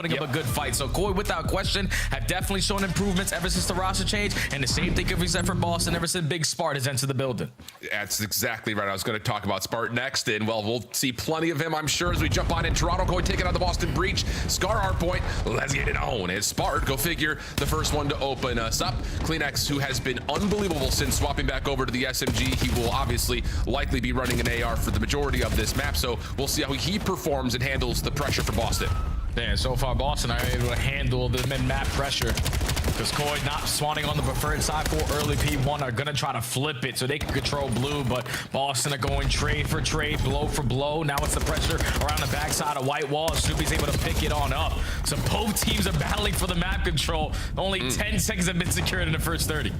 putting up a good fight. So Koi, without question, have definitely shown improvements ever since the roster change, and the same thing can be said for Boston ever since Big Spart has entered the building. That's exactly right. I was going to talk about Spart next, and well, we'll see plenty of him, I'm sure, as we jump on in. Toronto Koi taking out the Boston Breach. Scar Hardpoint, let's get it on. It's Spart, go figure, the first one to open us up. Kleenex, who has been unbelievable since swapping back over to the SMG, he will obviously likely be running an AR for the majority of this map, so we'll see how he performs and handles the pressure for Boston. Yeah, so far Boston are able to handle the mid-map pressure because Koi not spawning on the preferred side for early P1 are gonna try to flip it so they can control blue, but Boston are going trade for trade, blow for blow. Now it's the pressure around the backside of White Wall. Snoopy's able to pick it on up. So both teams are battling for the map control. Only 10 seconds have been secured in the first 30.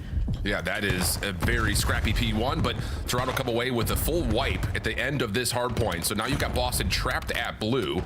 Yeah, that is a very scrappy P1, but Toronto come away with a full wipe at the end of this hard point. So now you've got Boston trapped at blue.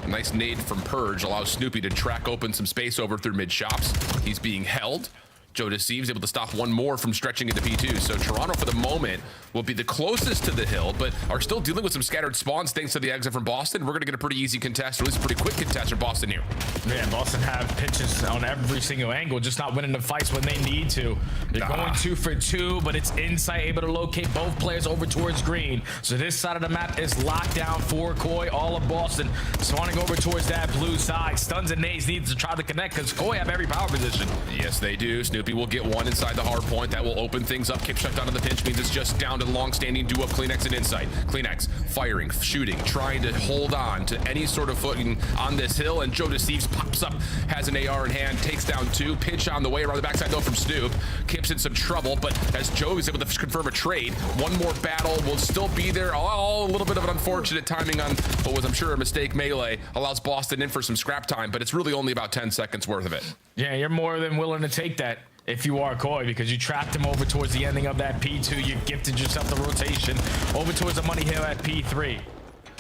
A nice nade from Purge allows Snoopy to track open some space over through mid shops. He's being held. Joe Deceives able to stop one more from stretching into P2. So Toronto, for the moment, will be the closest to the hill, but are still dealing with some scattered spawns thanks to the exit from Boston. We're going to get a pretty easy contest, or at least a pretty quick contest from Boston here. Yeah, Boston have pitches on every single angle, just not winning the fights when they need to. They're going 2 for 2, but it's Insight able to locate both players over towards green. So this side of the map is locked down for Koi. All of Boston spawning over towards that blue side. Stuns and nades need to try to connect because Koi have every power position. Yes, they do. Snoopy will get one inside the hard point. That will open things up. Kip shut down to the pinch means it's just down to the long-standing duo of Kleenex and Insight. Kleenex firing, shooting, trying to hold on to any sort of footing on this hill, and Joe Deceives pops up, has an AR in hand, takes down 2. Pinch on the way around the backside though from Snoop. Kip's in some trouble, but as Joe is able to confirm a trade, one more battle will still be there. Oh, a little bit of an unfortunate timing on what was, I'm sure, a mistake melee. Allows Boston in for some scrap time, but it's really only about 10 seconds worth of it. Yeah, you're more than willing to take that if you are Koi, because you trapped him over towards the ending of that P2. You gifted yourself the rotation over towards the money hill at P3.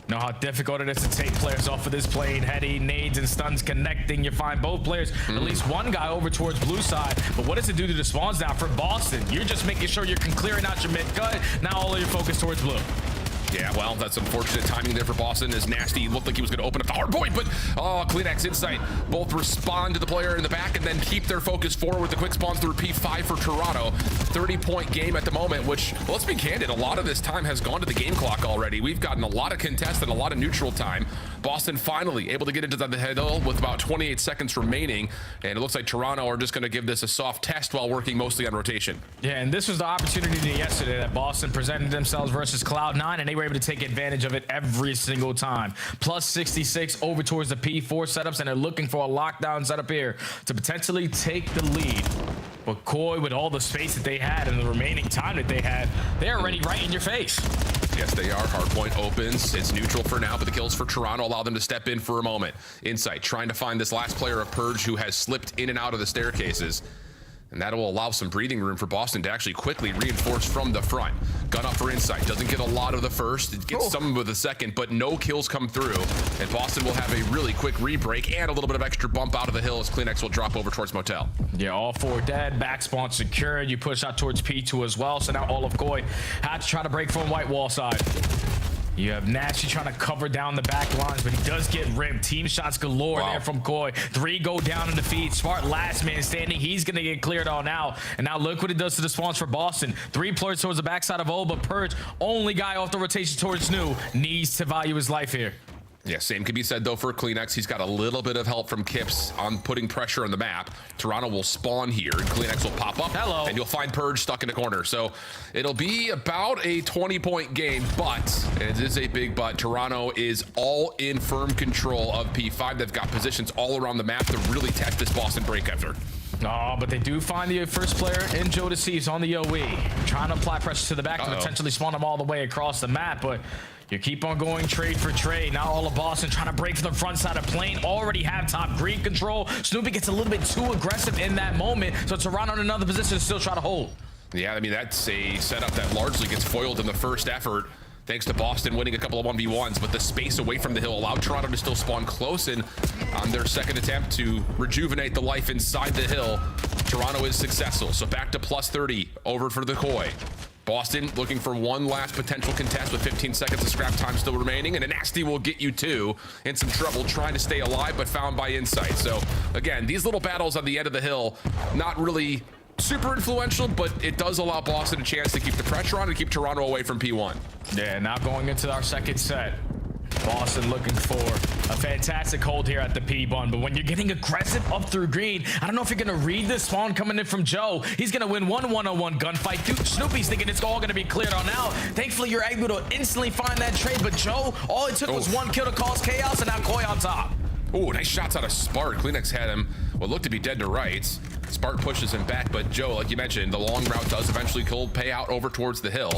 Know how difficult it is to take players off of this plane. Heady, nades, and stuns connecting. You find both players, at least one guy over towards blue side. But what does it do to the spawns now for Boston? You're just making sure you're clearing out your mid cut. Now all of your focus towards blue. Yeah, well, that's unfortunate timing there for Boston, as Nasty looked like he was going to open up the hard point, but Kleenex, Insight both respond to the player in the back and then keep their focus forward with the quick spawns through P5 for Toronto. 30-point game at the moment, which, well, let's be candid, a lot of this time has gone to the game clock already. We've gotten a lot of contest and a lot of neutral time. Boston finally able to get into the hill with about 28 seconds remaining, and it looks like Toronto are just going to give this a soft test while working mostly on rotation. Yeah, and this was the opportunity yesterday that Boston presented themselves versus Cloud9, and they were able to take advantage of it every single time. Plus 66 over towards the P4 setups, and they're looking for a lockdown setup here to potentially take the lead. But Koi, with all the space that they had and the remaining time that they had, they're already right in your face. Yes, they are. Hardpoint opens. It's neutral for now, but the kills for Toronto allow them to step in for a moment. Insight trying to find this last player of Purge who has slipped in and out of the staircases. And that will allow some breathing room for Boston to actually quickly reinforce from the front. Gun up for Insight. Doesn't get a lot of the first. It gets some with the second, but no kills come through. And Boston will have a really quick re-break and a little bit of extra bump out of the hill as Kleenex will drop over towards Motel. Yeah, all 4 dead. Back spawn secured. You push out towards P2 as well. So now all of Koi had to try to break from White Wall side. You have Nasty trying to cover down the back lines, but he does get ripped. Team shots galore there from Koi. 3 go down in the feed. Smart last man standing. He's going to get cleared on out. And now look what it does to the spawns for Boston. 3 players towards the backside of O, but Purge, only guy off the rotation towards New, needs to value his life here. Yeah, same can be said, though, for Kleenex. He's got a little bit of help from Kips on putting pressure on the map. Toronto will spawn here, and Kleenex will pop up. Hello. And you'll find Purge stuck in the corner. So it'll be about a 20-point game, but, and it is a big but, Toronto is all in firm control of P5. They've got positions all around the map to really test this Boston break effort. Oh, but they do find the first player in Joe Deceives on the OE. Trying to apply pressure to the back to potentially spawn them all the way across the map, but you keep on going trade for trade. Now all of Boston trying to break from the front side of plane. Already have top green control. Snoopy gets a little bit too aggressive in that moment, so Toronto in another position to still try to hold. Yeah, I mean, that's a setup that largely gets foiled in the first effort, thanks to Boston winning a couple of 1v1s, but the space away from the hill allowed Toronto to still spawn close, and on their second attempt to rejuvenate the life inside the hill, Toronto is successful. So back to plus 30 over for the Koi. Boston looking for one last potential contest with 15 seconds of scrap time still remaining, and a nasty will get you two in some trouble trying to stay alive, but found by Insight. So again, these little battles on the end of the hill, not really super influential, but it does allow Boston a chance to keep the pressure on and keep Toronto away from P1. Yeah, now going into our second set. Boston looking for a fantastic hold here at the P-Bun, but when you're getting aggressive up through green, I don't know if you're going to read this spawn coming in from Joe. He's going to win one one-on-one gunfight. Dude, Snoopy's thinking it's all going to be cleared on out. Thankfully, you're able to instantly find that trade, but Joe, all it took was one kill to cause chaos, and now Koi on top. Oh, nice shots out of Spark. Kleenex had him what looked to be dead to rights. Spark pushes him back, but Joe, like you mentioned, the long route does eventually pay out over towards the hill.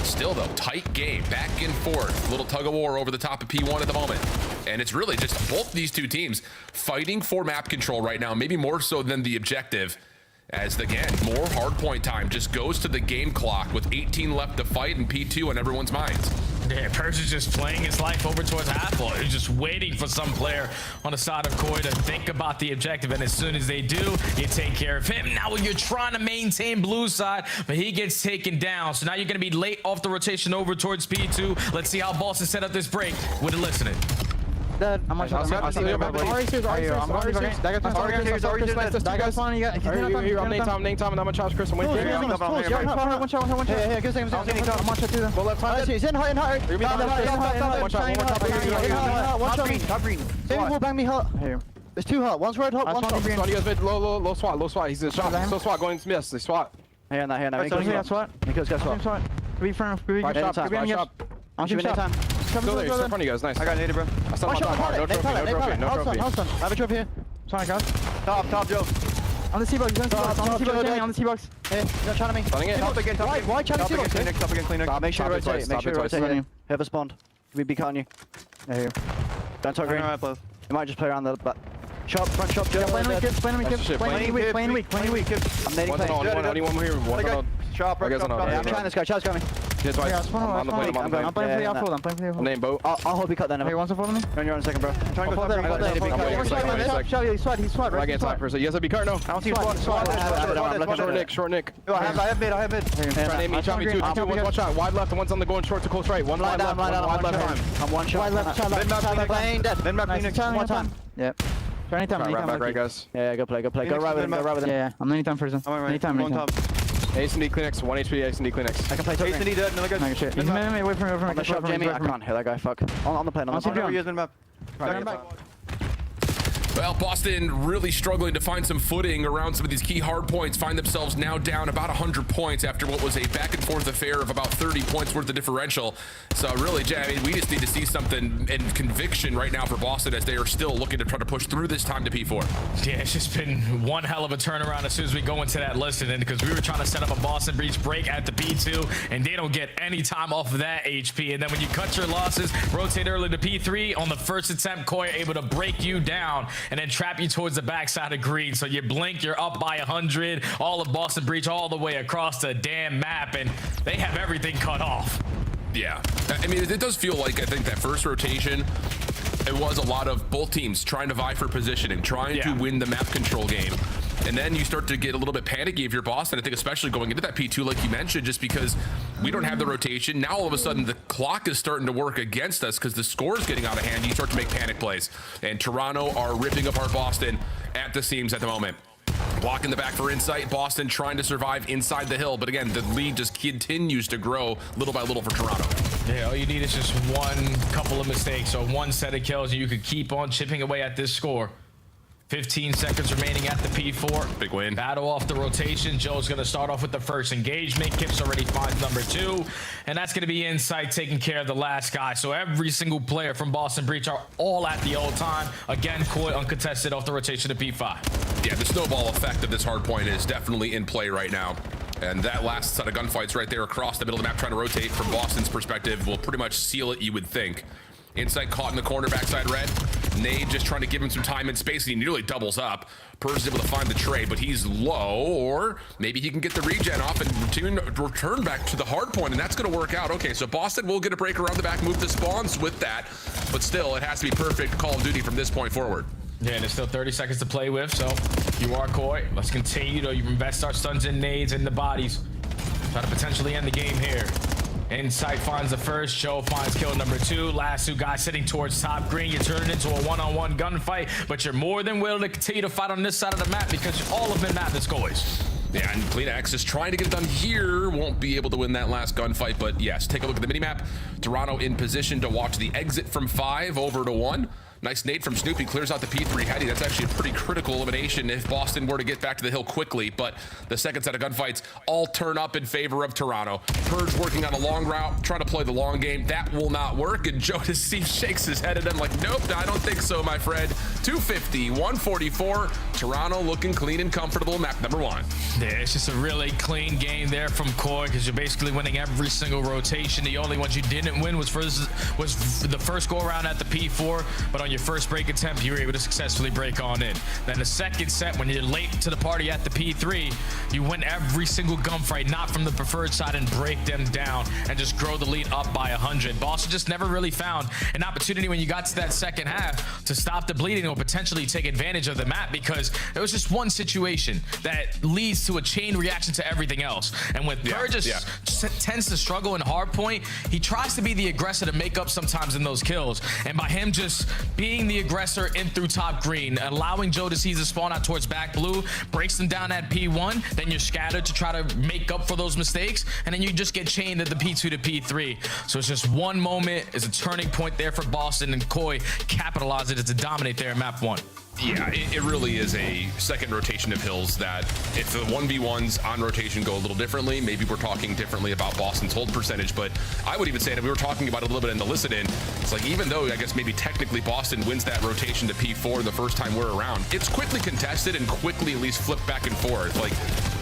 Still though, tight game, back and forth, little tug of war over the top of P1 at the moment. And it's really just both these two teams fighting for map control right now, maybe more so than the objective. As again, more hardpoint time just goes to the game clock with 18 left to fight in P2 on everyone's minds. Yeah, Percy's just playing his life over towards half-wall. He's just waiting for some player on the side of Koi to think about the objective, and as soon as they do, you take care of him. Now you're trying to maintain blue side, but he gets taken down. So now you're going to be late off the rotation over towards P2. Let's see how Boston set up this break with it listening. Dead. I'm on shot. I'm nade time, and I'm gonna charge Chris. I'm waiting. Hey, good thing. I'm on shot too. Go left side. He's in high. Top green. Maybe we'll bang me hot. Here. There's two hot. One's red hot, one's top. He goes mid, low SWAT. He's in shot. So SWAT going to miss. They SWAT. Here now. He SWAT. He goes SWAT. Be front. Be shot. I'm shooting time. Still there, he's in front of you guys, nice. I got naded, bro. I still on top, no trophy. I have a trophy here. Sorry, guys. Top, Joe. On the C-box, on the C-box. Hey, you're trying to me. Running it. Why trying to C-box? Top again, cleaner. Make sure you rotate on you. Have a spawn. We be cutting you. There you go. Don't talk green. You might just play around the back. Front shop, Joe. Playing weak. I'm nading play. Only one here. One Sharp, I'm trying this guy. Charles got me. I'm playing for the outfield. I'm name boat. I'll hold you cut then. Hey, wants to follow me? You're on a second, bro. I'm trying to go He's SWAT. right against side for a second. Yes, I'll be cart no. I don't see SWAT. Short Nick. I have mid. Trying to me, shot me too. One shot. Wide left, and one's on the going short to close right. One wide left time. I'm one shot. Wide left. Playing dead. One time. Yep. Anytime. Right, guys. Yeah, go play. Go right with him. Yeah, I'm anytime for him. Anytime. Ace and D Kleenex, 1 HP, Ace and D Kleenex. I can play top. Ace and D dead, another good. He's wait for me. On the shop, Jamie. I can't hear that guy. Fuck. On the plane. On the plane. Well, Boston really struggling to find some footing around some of these key hard points, find themselves now down about 100 points after what was a back and forth affair of about 30 points worth of differential. So really, Jay, I mean, we just need to see something in conviction right now for Boston as they are still looking to try to push through this time to P4. Yeah, it's just been one hell of a turnaround as soon as we go into that listening, because we were trying to set up a Boston Breach break at the P2, and they don't get any time off of that HP. And then when you cut your losses, rotate early to P3, on the first attempt, Koi able to break you down and then trap you towards the backside of green. So you blink, you're up by 100, all of Boston Breach all the way across the damn map, and they have everything cut off. Yeah, I mean, it does feel like, I think that first rotation, it was a lot of both teams trying to vie for positioning, trying to win the map control game. And then you start to get a little bit panicky if you're Boston. I think especially going into that P2, like you mentioned, just because we don't have the rotation. Now all of a sudden the clock is starting to work against us because the score is getting out of hand. You start to make panic plays. And Toronto are ripping apart Boston at the seams at the moment. Block in the back for Insight. Boston trying to survive inside the hill. But again, the lead just continues to grow little by little for Toronto. Yeah, all you need is just one couple of mistakes or one set of kills, and you could keep on chipping away at this score. 15 seconds remaining at the P4. Big win. Battle off the rotation. Joe's going to start off with the first engagement. Kip's already finds number 2. And that's going to be Insight taking care of the last guy. So every single player from Boston Breach are all at the old time. Again, Koi uncontested off the rotation to P5. Yeah, the snowball effect of this hard point is definitely in play right now. And that last set of gunfights right there across the middle of the map trying to rotate from Boston's perspective will pretty much seal it, you would think. Insight caught in the corner, backside red. Nade just trying to give him some time and space, and he nearly doubles up. Purse is able to find the trade, but he's low, or maybe he can get the regen off and return back to the hard point, and that's going to work out. Okay, so Boston will get a break around the back, move the spawns with that, but still, it has to be perfect Call of Duty from this point forward. Yeah, and there's still 30 seconds to play with, so you are Koi. Let's continue to invest our stuns and nades in the bodies. Try to potentially end the game here. Insight finds the first. Joe finds kill number 2. Last 2 guys sitting towards top green. You turn it into a one-on-one gunfight, but you're more than willing to continue to fight on this side of the map because all of them have this goals. Yeah, and Kleenex is trying to get it done here. Won't be able to win that last gunfight, but yes, take a look at the minimap. Toronto in position to watch the exit from 5 over to 1. Nice nade from Snoopy, clears out the P3 heady. That's actually a pretty critical elimination if Boston were to get back to the hill quickly, but the second set of gunfights all turn up in favor of Toronto. Purge working on a long route, trying to play the long game. That will not work, and Joe Steve shakes his head at him like, nope, I don't think so, my friend. 250, 144. Toronto looking clean and comfortable, map number 1. Yeah, it's just a really clean game there from Koi because you're basically winning every single rotation. The only ones you didn't win was the first go around at the P4, but on your first break attempt, you were able to successfully break on in. Then the second set, when you're late to the party at the P3, you win every single gunfight, not from the preferred side, and break them down and just grow the lead up by 100. Boston just never really found an opportunity when you got to that second half to stop the bleeding or potentially take advantage of the map because there was just one situation that leads to a chain reaction to everything else. And when Burgess tends to struggle in hardpoint, he tries to be the aggressor to make up sometimes in those kills. And by him just being the aggressor in through top green, allowing Joe to seize the spawn out towards back blue, breaks them down at P1, then you're scattered to try to make up for those mistakes, and then you just get chained at the P2 to P3. So it's just one moment, it's a turning point there for Boston, and Koi capitalized it to dominate there in map 1. Yeah, it really is a second rotation of hills that if the 1v1s on rotation go a little differently, maybe we're talking differently about Boston's hold percentage, but I would even say that we were talking about it a little bit in the listen in. It's like, even though I guess maybe technically Boston wins that rotation to P4 the first time we're around, it's quickly contested and quickly at least flipped back and forth. Like,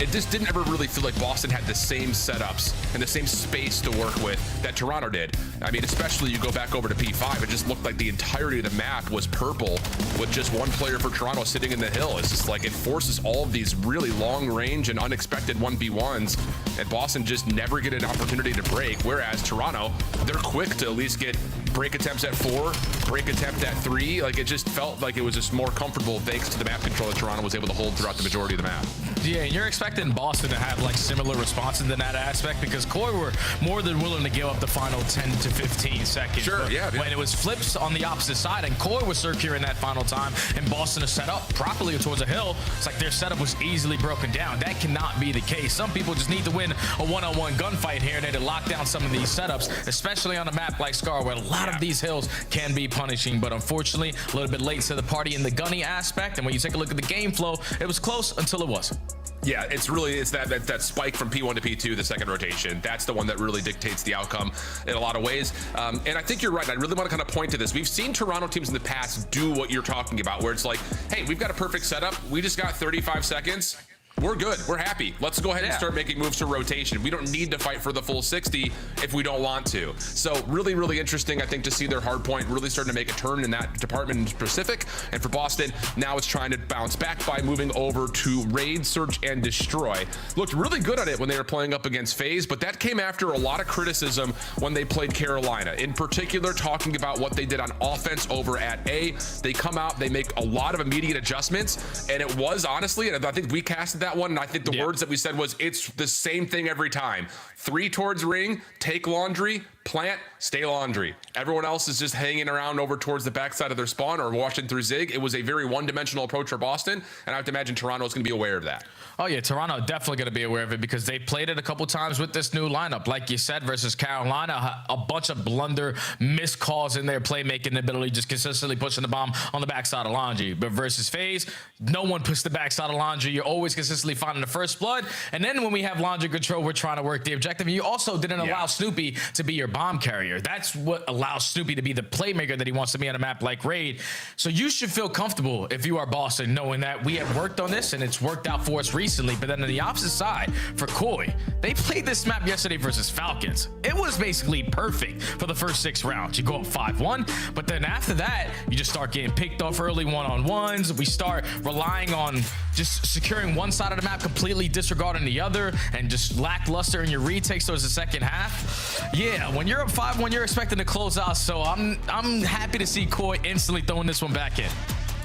it just didn't ever really feel like Boston had the same setups and the same space to work with that Toronto did. I mean, especially you go back over to P5, it just looked like the entirety of the map was purple with just one player for Toronto sitting in the hill. It's just like it forces all of these really long range and unexpected 1v1s, and Boston just never get an opportunity to break, whereas Toronto, they're quick to at least get break attempts at 4, break attempt at 3. Like, it just felt like it was just more comfortable thanks to the map control that Toronto was able to hold throughout the majority of the map. Yeah, and you're expecting Boston to have like similar responses in that aspect because Koi were more than willing to give up the final 10 to 15 seconds. Sure, yeah. When it was flips on the opposite side and Koi was secure in that final time and Boston is set up properly towards a hill, it's like their setup was easily broken down. That cannot be the case. Some people just need to win a one-on-one gunfight here and there to lock down some of these setups, especially on a map like Scar where a lot of these hills can be punishing, but unfortunately a little bit late to the party in the gunny aspect. And when you take a look at the game flow, it was close until it wasn't. Yeah, it's that spike from P1 to P2, the second rotation. That's the one that really dictates the outcome in a lot of ways. And I think you're right. I really want to kind of point to this. We've seen Toronto teams in the past do what you're talking about, where it's like, hey, we've got a perfect setup. We just got 35 seconds. We're good. We're happy. Let's go ahead and start making moves to rotation. We don't need to fight for the full 60 if we don't want to. So really, really interesting, I think, to see their hard point really starting to make a turn in that department in specific. And for Boston, now it's trying to bounce back by moving over to raid, search, and destroy. Looked really good at it when they were playing up against FaZe, but that came after a lot of criticism when they played Carolina. In particular, talking about what they did on offense over at A. They come out, they make a lot of immediate adjustments, and it was honestly, and I think we casted that one, and I think the words that we said was, it's the same thing every time. 3 towards ring, take laundry, plant, stay laundry. Everyone else is just hanging around over towards the backside of their spawn or washing through Zig. It was a very one-dimensional approach for Boston, and I have to imagine Toronto is going to be aware of that. Oh yeah, Toronto definitely going to be aware of it because they played it a couple times with this new lineup. Like you said, versus Carolina, a bunch of blunder, missed calls in their playmaking ability, just consistently pushing the bomb on the backside of laundry. But versus FaZe, no one pushed the backside of laundry. You're always consistently finding the first blood. And then when we have laundry control, we're trying to work the objective. And you also didn't allow Snoopy to be your bomb carrier. That's what allows Snoopy to be the playmaker that he wants to be on a map like Raid. So you should feel comfortable if you are Boston, knowing that we have worked on this and it's worked out for us recently. But then on the opposite side, for Koi, they played this map yesterday versus Falcons. It was basically perfect for the first 6 rounds. You go up 5-1, but then after that, you just start getting picked off early one-on-ones. We start relying on just securing one side of the map, completely disregarding the other, and just lackluster in your retakes towards the second half. Yeah, when you're up 5-1, you're expecting to close out. So I'm happy to see Koi instantly throwing this one back in.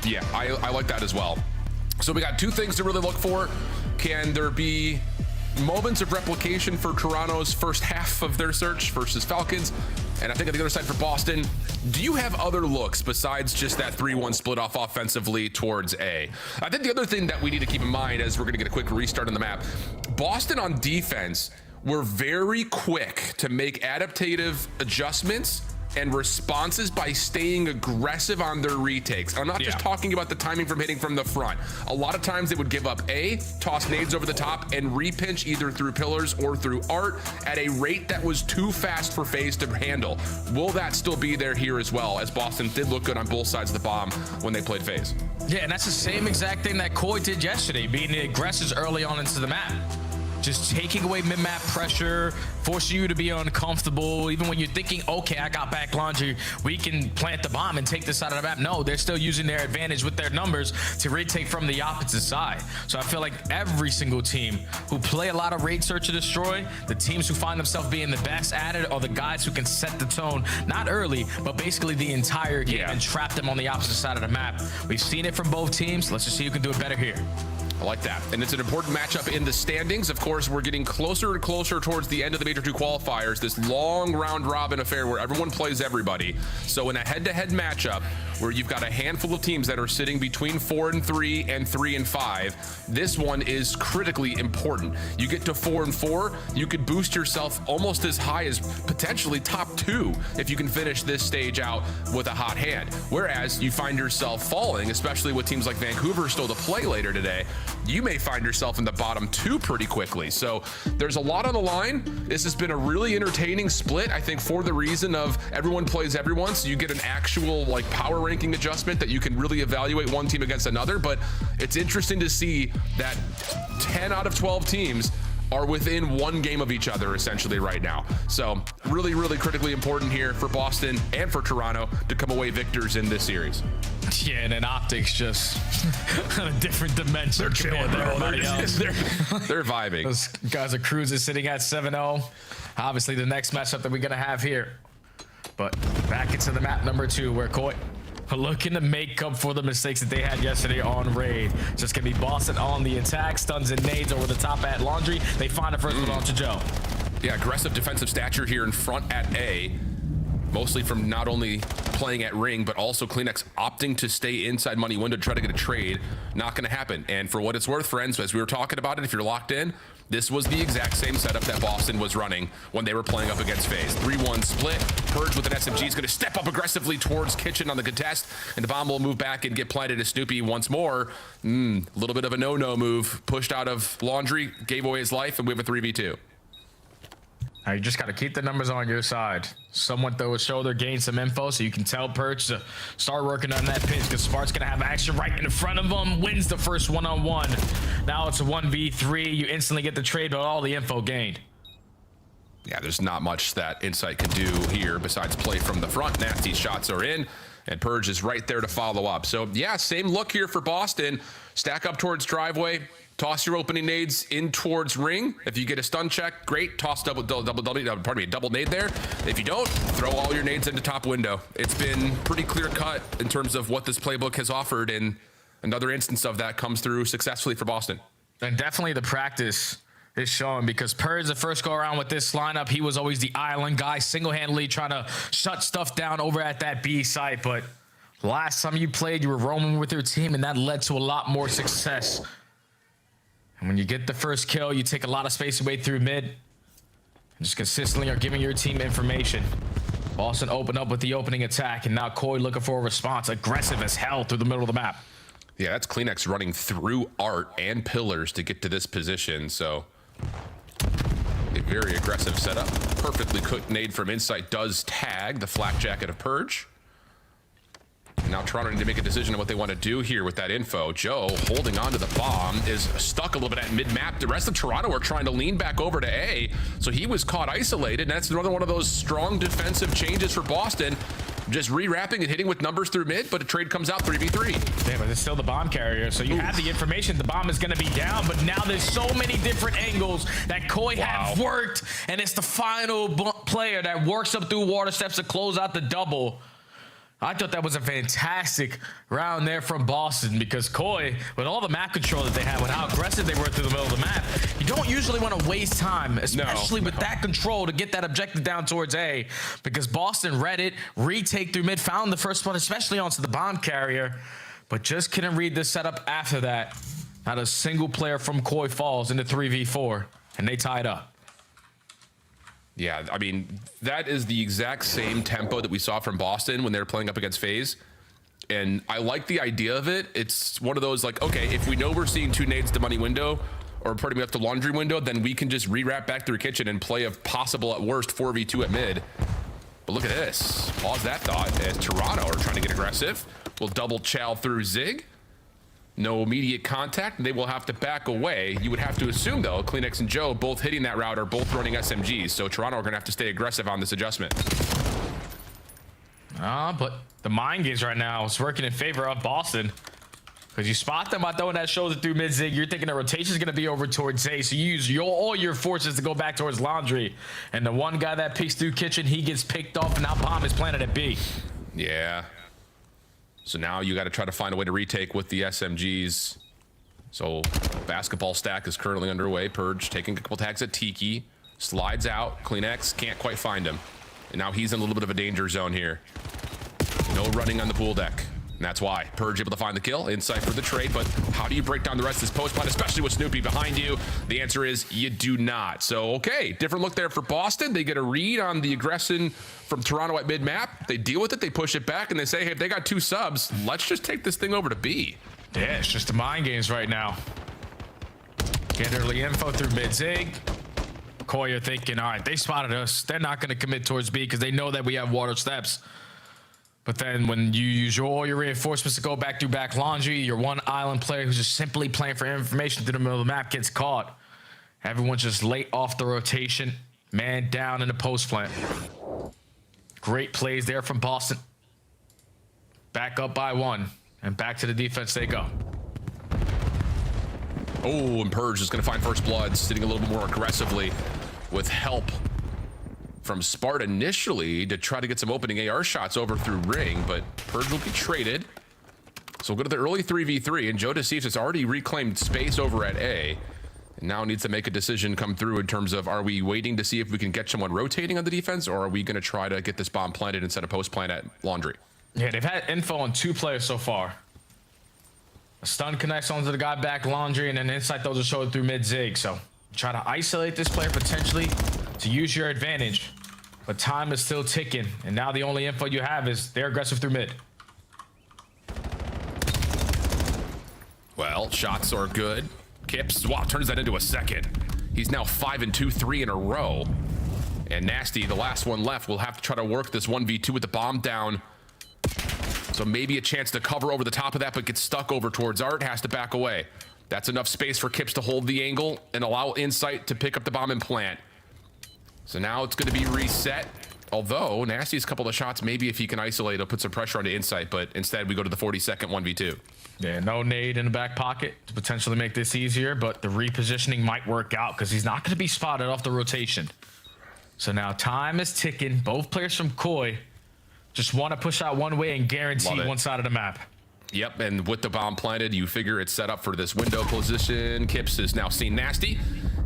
Yeah, I like that as well. So we got 2 things to really look for. Can there be moments of replication for Toronto's first half of their search versus Falcons. And I think on the other side for Boston, do you have other looks besides just that 3-1 split off offensively towards A? I think the other thing that we need to keep in mind as we're going to get a quick restart on the map, Boston on defense were very quick to make adaptive adjustments and responses by staying aggressive on their retakes. I'm not just talking about the timing from hitting from the front. A lot of times they would give up A, toss nades over the top, and repinch either through pillars or through art at a rate that was too fast for FaZe to handle. Will that still be there here as well, as Boston did look good on both sides of the bomb when they played FaZe? Yeah, and that's the same exact thing that Koi did yesterday, being the aggressors early on into the map. Just taking away mid-map pressure, forcing you to be uncomfortable, even when you're thinking, okay, I got back laundry, we can plant the bomb and take this side of the map. No, they're still using their advantage with their numbers to retake from the opposite side. So I feel like every single team who play a lot of raid search and destroy, the teams who find themselves being the best at it are the guys who can set the tone, not early, but basically the entire game and trap them on the opposite side of the map. We've seen it from both teams. Let's just see who can do it better here. I like that. And it's an important matchup in the standings. Of course, we're getting closer and closer towards the end of the Major 2 qualifiers, this long round robin affair where everyone plays everybody. So in a head-to-head matchup where you've got a handful of teams that are sitting between 4-3 and 3-5, this one is critically important. You get to 4-4, you could boost yourself almost as high as potentially top 2 if you can finish this stage out with a hot hand. Whereas you find yourself falling, especially with teams like Vancouver still to play later today, you may find yourself in the bottom 2 pretty quickly. So there's a lot on the line. This has been a really entertaining split, I think, for the reason of everyone plays everyone, so you get an actual like power ranking adjustment that you can really evaluate one team against another. But it's interesting to see that 10 out of 12 teams are within one game of each other essentially right now. So really, really critically important here for Boston and for Toronto to come away victors in this series. Yeah, and then Optics just on a different dimension. They're chilling, bro. They're vibing. Those guys are cruising, sitting at 7-0. Obviously, the next matchup that we're gonna have here. But back into the map number 2, where Koi looking to make up for the mistakes that they had yesterday on raid. Just gonna be Boston on the attack, stuns and nades over the top at laundry. They find the first one onto Joe. Yeah, aggressive defensive stature here in front at A. Mostly from not only playing at ring, but also CleanX opting to stay inside money window to try to get a trade. Not going to happen. And for what it's worth, friends, as we were talking about it, if you're locked in, this was the exact same setup that Boston was running when they were playing up against FaZe. 3-1 split. Purge with an SMG is going to step up aggressively towards Kitchen on the contest, and the bomb will move back and get planted to Snoopy once more. A little bit of a no-no move. Pushed out of laundry, gave away his life, and we have a 3v2. Now you just got to keep the numbers on your side. Someone throw a shoulder, gain some info so you can tell Perch to start working on that pinch, because Spark's going to have action right in front of him. Wins the first one-on-one. Now it's a 1v3. You instantly get the trade, but all the info gained. Yeah, there's not much that Insight can do here besides play from the front. Nasty shots are in, and Purge is right there to follow up. So yeah, same look here for Boston. Stack up towards driveway. Toss your opening nades in towards ring. If you get a stun check, great. Toss a double nade there. If you don't, throw all your nades into top window. It's been pretty clear cut in terms of what this playbook has offered, and another instance of that comes through successfully for Boston. And definitely the practice is showing, because Purge, the first go around with this lineup, he was always the island guy, single-handedly trying to shut stuff down over at that B site. But last time you played, you were roaming with your team, and that led to a lot more success. And when you get the first kill, you take a lot of space away through mid. And just consistently are giving your team information. Boston opened up with the opening attack, and now Koi looking for a response. Aggressive as hell through the middle of the map. Yeah, that's CleanX running through art and pillars to get to this position. So a very aggressive setup. Perfectly cooked nade from Insight does tag the flak jacket of Purge. Now Toronto need to make a decision on what they want to do here with that info. Joe, holding on to the bomb, is stuck a little bit at mid-map. The rest of Toronto are trying to lean back over to A, so he was caught isolated, and that's another one of those strong defensive changes for Boston. Just re-wrapping and hitting with numbers through mid, but a trade comes out 3v3. Yeah, but it's still the bomb carrier, so you have the information. The bomb is going to be down, but now there's so many different angles that Koi have worked, and it's the final player that works up through water steps to close out the double. I thought that was a fantastic round there from Boston because Koi, with all the map control that they had, with how aggressive they were through the middle of the map, you don't usually want to waste time, especially with that control, to get that objective down towards A, because Boston read it, retake through mid, found the first one, especially onto the bomb carrier, but just couldn't read the setup after that. Not a single player from Koi falls into 3v4, and they tied up. Yeah, I mean, that is the exact same tempo that we saw from Boston when they were playing up against FaZe. And I like the idea of it. It's one of those like, okay, if we know we're seeing 2 nades to money window or putting me up to laundry window, then we can just rewrap back through kitchen and play a possible at worst 4v2 at mid. But look at this. Pause that thought as Toronto are trying to get aggressive. We'll double chow through Zig. No immediate contact, and they will have to back away. You would have to assume, though, Kleenex and Joe both hitting that route are both running SMGs, so Toronto are going to have to stay aggressive on this adjustment. But the mind games right now is working in favor of Boston. Because you spot them by throwing that shoulder through mid-zig, you're thinking the rotation is going to be over towards A, so you use all your forces to go back towards laundry. And the one guy that peeks through kitchen, he gets picked off, and now bomb is planted at B. Yeah. So now you got to try to find a way to retake with the SMGs. So basketball stack is currently underway. Purge taking a couple tags at Tiki. Slides out. Kleenex can't quite find him. And now he's in a little bit of a danger zone here. No running on the pool deck. And that's why Purge able to find the kill. Insight for the trade, but how do you break down the rest of this post plant, especially with Snoopy behind you? The answer is you do not. So, okay, different look there for Boston. They get a read on the aggression from Toronto at mid-map. They deal with it, they push it back, and they say, hey, if they got 2 subs, let's just take this thing over to B. Yeah, it's just the mind games right now. Get early info through mid-zig. Koi are thinking, all right, they spotted us. They're not going to commit towards B because they know that we have water steps. But then when you use all your reinforcements to go back through back laundry, your one island player who's just simply playing for information through the middle of the map gets caught. Everyone's just late off the rotation. Man down in the post plant. Great plays there from Boston. Back up by 1. And back to the defense they go. Oh, and Purge is going to find first blood, sitting a little bit more aggressively with help from Sparta initially to try to get some opening AR shots over through Ring, but Purge will be traded. So we'll go to the early 3v3, and Joe Deceived has already reclaimed space over at A, and now needs to make a decision come through in terms of, are we waiting to see if we can get someone rotating on the defense, or are we going to try to get this bomb planted instead of post plant at laundry? Yeah, they've had info on 2 players so far. A stun connects onto the guy back laundry, and then insight those are showed through mid-zig. So try to isolate this player potentially to use your advantage. But time is still ticking, and now the only info you have is they're aggressive through mid. Well, shots are good. Kips, wow, turns that into a second. He's now 5 and 2, 3 in a row. And Nasty, the last one left, will have to try to work this 1v2 with the bomb down. So maybe a chance to cover over the top of that, but gets stuck over towards Art, has to back away. That's enough space for Kips to hold the angle and allow Insight to pick up the bomb and plant. So now it's going to be reset. Although Nasty's couple of shots, maybe if he can isolate, he'll put some pressure onto Insight, but instead we go to the 42nd 1v2. Yeah, no nade in the back pocket to potentially make this easier, but the repositioning might work out because he's not going to be spotted off the rotation. So now time is ticking. Both players from Koi just want to push out one way and guarantee one side of the map. Yep, and with the bomb planted, you figure it's set up for this window position. Kips is now seen Nasty,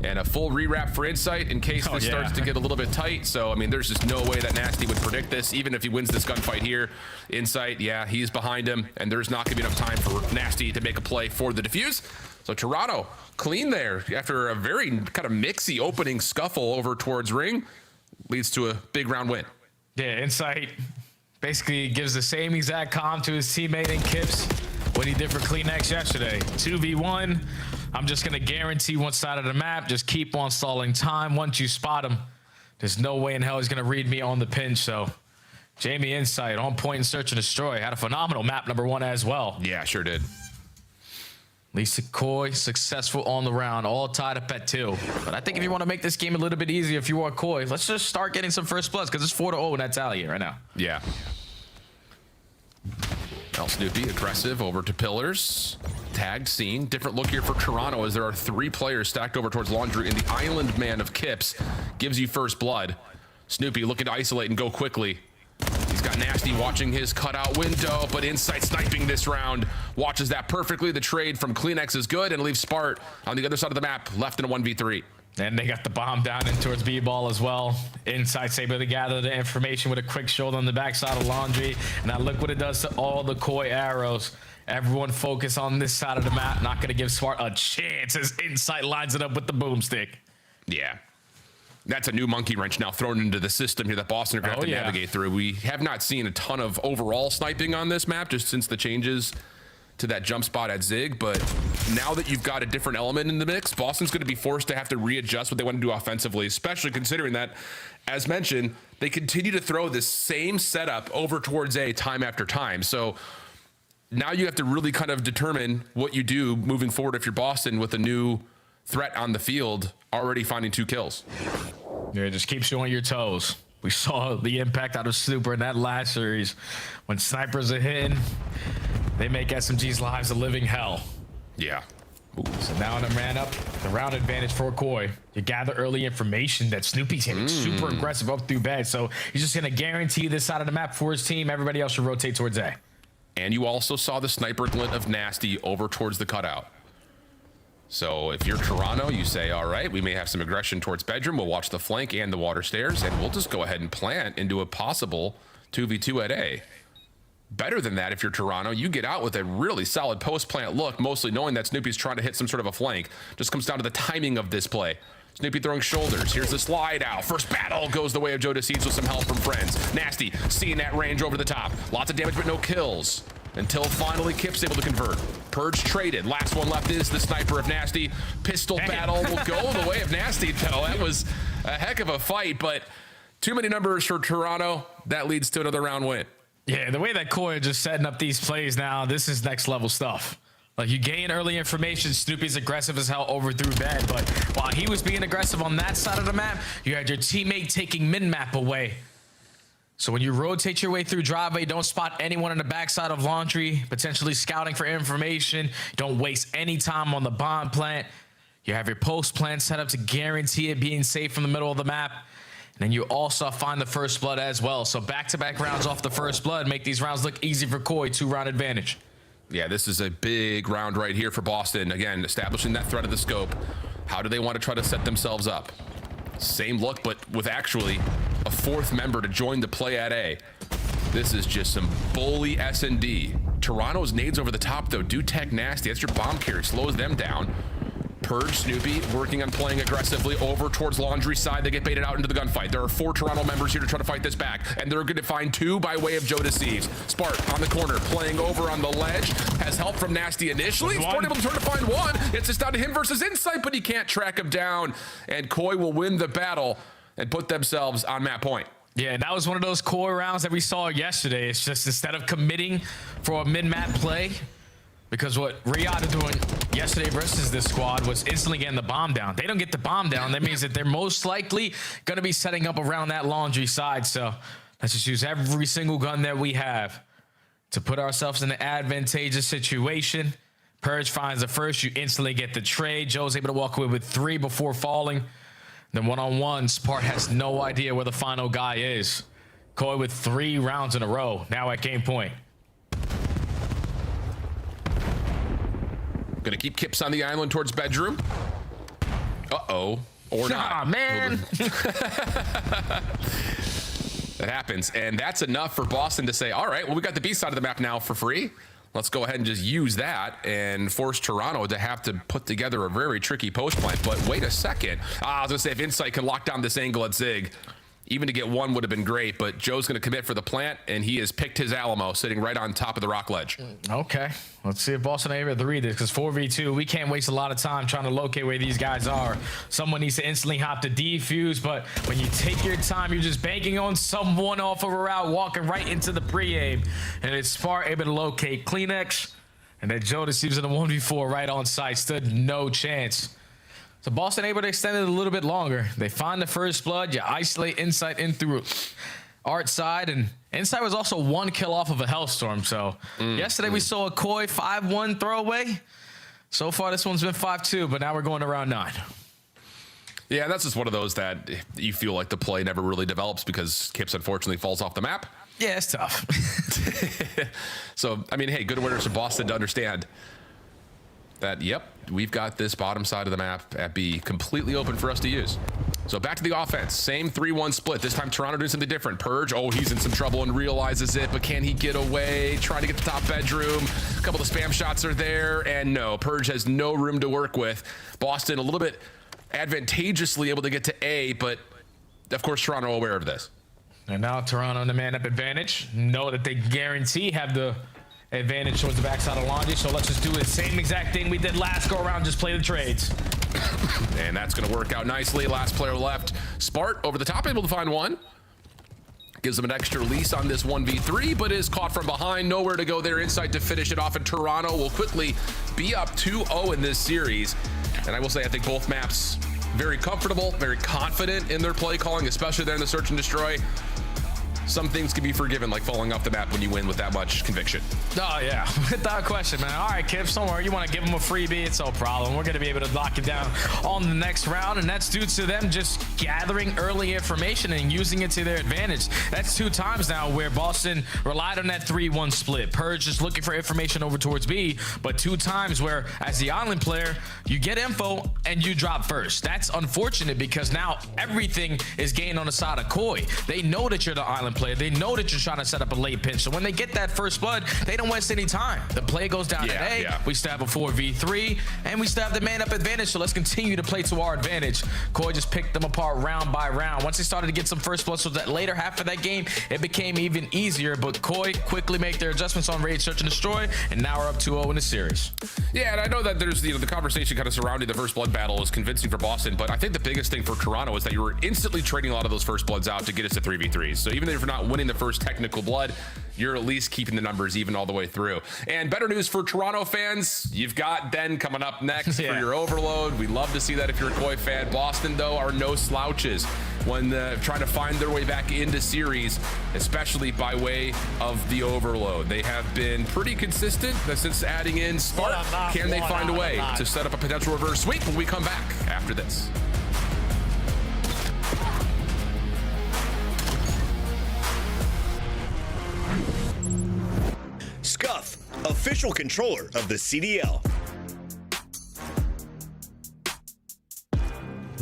and a full rewrap for Insight in case this starts to get a little bit tight. So, I mean, there's just no way that Nasty would predict this, even if he wins this gunfight here. Insight, yeah, he's behind him, and there's not going to be enough time for Nasty to make a play for the defuse. So Toronto, clean there after a very kind of mixy opening scuffle over towards Ring, leads to a big round win. Yeah, Insight basically gives the same exact comm to his teammate in Kips what he did for Kleenex yesterday. 2v1, I'm just going to guarantee one side of the map. Just keep on stalling time. Once you spot him, there's no way in hell he's going to read me on the pinch. So Jamie Insight on point in search and destroy. Had a phenomenal map number 1 as well. Yeah, sure did. Lisa Koi successful on the round, all tied up at 2. But I think if you want to make this game a little bit easier, if you are Koi, let's just start getting some first bloods because it's 4-0 in that tally right now. Yeah. El Snoopy aggressive over to pillars. Tagged scene. Different look here for Toronto as there are 3 players stacked over towards laundry, and the island man of Kips gives you first blood. Snoopy looking to isolate and go quickly. He's got Nasty watching his cutout window, but Insight sniping this round. Watches that perfectly. The trade from Kleenex is good and leaves Spart on the other side of the map, left in a 1v3. And they got the bomb down in towards B-ball as well. Insight's able to gather the information with a quick shoulder on the backside of Laundry. And now look what it does to all the Koi arrows. Everyone focus on this side of the map. Not going to give Smart a chance as Insight lines it up with the boomstick. Yeah. That's a new monkey wrench now thrown into the system here that Boston are going to have to navigate through. We have not seen a ton of overall sniping on this map just since the changes to that jump spot at Zig, but now that you've got a different element in the mix, Boston's going to be forced to have to readjust what they want to do offensively, especially considering that, as mentioned, they continue to throw this same setup over towards A time after time. So now you have to really kind of determine what you do moving forward if you're Boston with a new threat on the field, already finding 2 kills. Yeah, just keeps you on your toes. We saw the impact out of Super in that last series. When snipers are hitting, they make SMG's lives a living hell. Yeah. Ooh. So now in a man up, the round advantage for Koi. You gather early information that Snoopy's hitting super aggressive up through bed. So he's just going to guarantee this side of the map for his team. Everybody else should rotate towards A. And you also saw the sniper glint of Nasty over towards the cutout. So if you're Toronto, you say, all right, we may have some aggression towards bedroom. We'll watch the flank and the water stairs, and we'll just go ahead and plant into a possible 2v2 at A. Better than that, if you're Toronto, you get out with a really solid post-plant look, mostly knowing that Snoopy's trying to hit some sort of a flank. Just comes down to the timing of this play. Snoopy throwing shoulders. Here's the slide out. First battle goes the way of Joe DeSeeds with some help from friends. Nasty seeing that range over the top. Lots of damage, but no kills. Until finally Kip's able to convert. Purge traded. Last one left is the sniper of Nasty. Pistol battle will go the way of Nasty, though. That was a heck of a fight, but too many numbers for Toronto. That leads to another round win. Yeah, the way that Koi are just setting up these plays now, this is next level stuff. Like, you gain early information, Snoopy's aggressive as hell over through bed, but while he was being aggressive on that side of the map, you had your teammate taking min-map away. So when you rotate your way through driveway, don't spot anyone on the backside of Laundry, potentially scouting for information. Don't waste any time on the bomb plant. You have your post plant set up to guarantee it being safe from the middle of the map. And then you also find the first blood as well. So back-to-back rounds off the first blood make these rounds look easy for Koi. 2-round advantage. Yeah, this is a big round right here for Boston. Again, establishing that threat of the scope. How do they want to try to set themselves up? Same look, but with actually a 4th member to join the play at A. This is just some bully S&D. Toronto's nades over the top, though, do tech Nasty. That's your bomb carry. Slows them down. Purge Snoopy working on playing aggressively over towards Laundry side. They get baited out into the gunfight. There are 4 Toronto members here to try to fight this back, and they're going to find 2 by way of Joe DeSeeds. Spart on the corner, playing over on the ledge. Has help from Nasty initially. Spart able to turn to find 1. It's just down to him versus Insight, but he can't track him down. And Koi will win the battle and put themselves on map point. Yeah, that was one of those Koi rounds that we saw yesterday. It's just instead of committing for a min-map play, because what Riyadh are doing yesterday versus this squad was instantly getting the bomb down. They don't get the bomb down. That means that they're most likely going to be setting up around that Laundry side. So let's just use every single gun that we have to put ourselves in an advantageous situation. Purge finds the first. You instantly get the trade. Joe's able to walk away with 3 before falling. Then one-on-one, Spart has no idea where the final guy is. Koi with 3 rounds in a row. Now at game point. Gonna keep Kips on the island towards bedroom. Uh-oh. Or not. Aw, man. That happens. And that's enough for Boston to say, all right, well, we got the B side of the map now for free. Let's go ahead and just use that and force Toronto to have to put together a very tricky post plant. But wait a second. I was gonna say, if Insight can lock down this angle at Zig, even to get 1 would have been great, but Joe's going to commit for the plant, and he has picked his Alamo, sitting right on top of the rock ledge. Okay, let's see if Boston are able to read this, because 4v2, we can't waste a lot of time trying to locate where these guys are. Someone needs to instantly hop to defuse, but when you take your time, you're just banking on someone off of a route, walking right into the pre-aim, and it's Spart able to locate Kleenex, and then Joe DeSeeds in a 1v4 right on site, stood no chance. So Boston able to extend it a little bit longer. They find the first blood. You isolate Insight in through Art side, and Insight was also 1 kill off of a Hellstorm. So yesterday we saw a Koi 5-1 throwaway. So far this one's been 5-2, but now we're going to round 9. Yeah, that's just one of those that you feel like the play never really develops because Kips unfortunately falls off the map. Yeah, it's tough. So, I mean, hey, good awareness of Boston to understand that, yep, we've got this bottom side of the map at B completely open for us to use. So back to the offense. Same 3-1 split. This time Toronto doing something different. Purge, oh, he's in some trouble and realizes it, but can he get away? Trying to get the top bedroom. A couple of spam shots are there, and no, Purge has no room to work with. Boston a little bit advantageously able to get to A, but of course Toronto aware of this. And now Toronto on the man-up advantage. Know that they guarantee have the advantage towards the backside of Laundry, so let's just do the same exact thing we did last go around, just play the trades. And that's going to work out nicely. Last player left. Spart over the top, able to find one. Gives them an extra lease on this 1v3, but is caught from behind. Nowhere to go there inside to finish it off, and Toronto will quickly be up 2-0 in this series. And I will say, I think both maps very comfortable, very confident in their play calling, especially there in the search and destroy. Some things can be forgiven, like falling off the map when you win with that much conviction. Oh, yeah. Without question, man. All right, Kips, don't worry. You want to give them a freebie, it's no problem. We're going to be able to lock it down on the next round, and that's due to them just gathering early information and using it to their advantage. That's 2 times now where Boston relied on that 3-1 split. Purge just looking for information over towards B, but 2 times where, as the island player, you get info and you drop first. That's unfortunate because now everything is gained on the side of Koi. They know that you're the island player. They know that you're trying to set up a late pinch. So when they get that first blood, they don't waste any time. The play goes down at A. We still have a 4v3, and we still have the man-up advantage. So let's continue to play to our advantage. Koi just picked them apart round by round. Once they started to get some first blood, so that later half of that game, it became even easier. But Koi quickly make their adjustments on raid, search, and destroy, and now we're up 2-0 in the series. Yeah, and I know that there's the conversation kind of surrounding the first blood battle is convincing for Boston, but I think the biggest thing for Toronto is that you were instantly trading a lot of those first bloods out to get us to 3v3s. So even if you're not winning the first technical blood, you're at least keeping the numbers even all the way through. And better news for Toronto fans, you've got Den coming up next for your overload. We love to see that if you're a Koi fan. Boston, though, are no slouches when trying to find their way back into series, especially by way of the overload. They have been pretty consistent since adding in Spark. Can they find a way to set up a potential reverse sweep when we come back after this? Scuff, official controller of the CDL.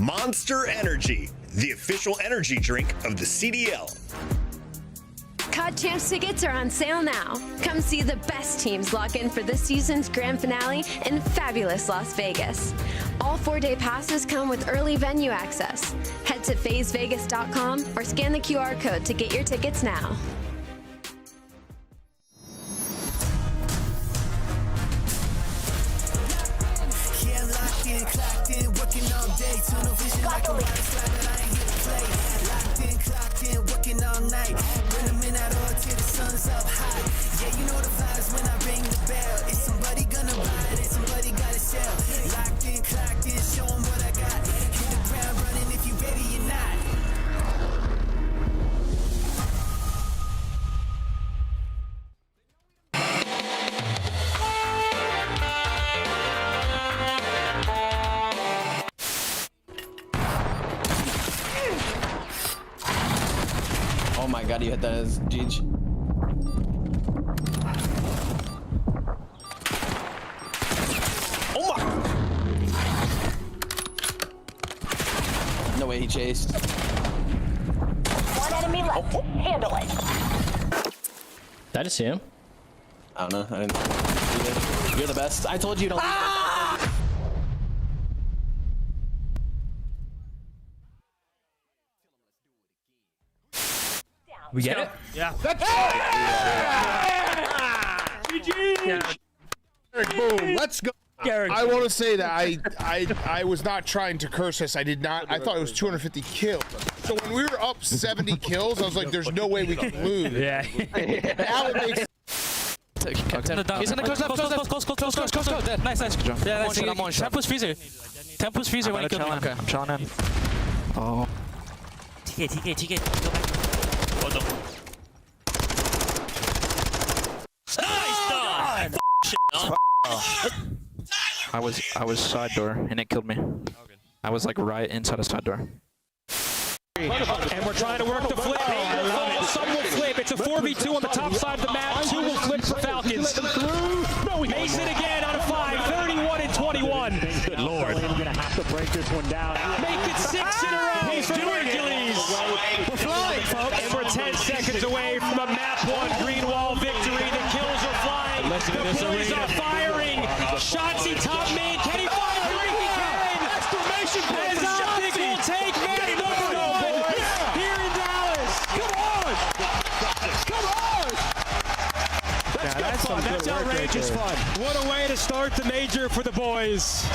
Monster Energy, the official energy drink of the CDL. COD Champs tickets are on sale now. Come see the best teams lock in for this season's grand finale in fabulous Las Vegas. All 4-day passes come with early venue access. Head to phasevegas.com or scan the QR code to get your tickets now. Clocked in, working all day, tunnel vision like a water slide, but I ain't here to play. Locked in, clocked in, working all night. Bring them in out all till the sun's up high. Yeah, you know the vibes when I ring the bell. Is somebody gonna buy it? Is somebody gotta sell? Locked in, clocked in, show them what I got. Hit the ground running if you ready or not. Oh my god, you hit that as GG. Oh my! No way he chased. One enemy left. Handle it. Did I just see him? I don't know. I didn't. You're the best. I told you to leave. We get it? Yeah. Boom, let's go. I want to say that I was not trying to curse us. I did not. I thought it was 250 kills. So when we were up 70 kills, I was like, "There's no way we can lose." Yeah. Now it makes. He's in the close. Nice. Yeah, nice. I'm on shot. Tempus freezer. Tempus freezer when he killed me. Okay, I'm chilling in. Oh. TK. Go back. I was side door and it killed me. I was like right inside a side door. And we're trying to work the flip. some will flip. It's a 4v2 on the top side of the map. 2 will flip for Falcons. Mason again on a 5, 31 and 21. Good Lord. We're going to have to break this one down. Make it 6 in a row. He's doing Hercules. We're flying, folks. And we're 10 seconds away from a map 1 green wall victory. The kills are flying. The boys are firing. Shotzzy top main. Can he fire 3? He can. Exclamation point. As Optic will take map number 1 here in Dallas. Come on. Come on. That's good fun. That's outrageous fun. What a way to start the major for the boys.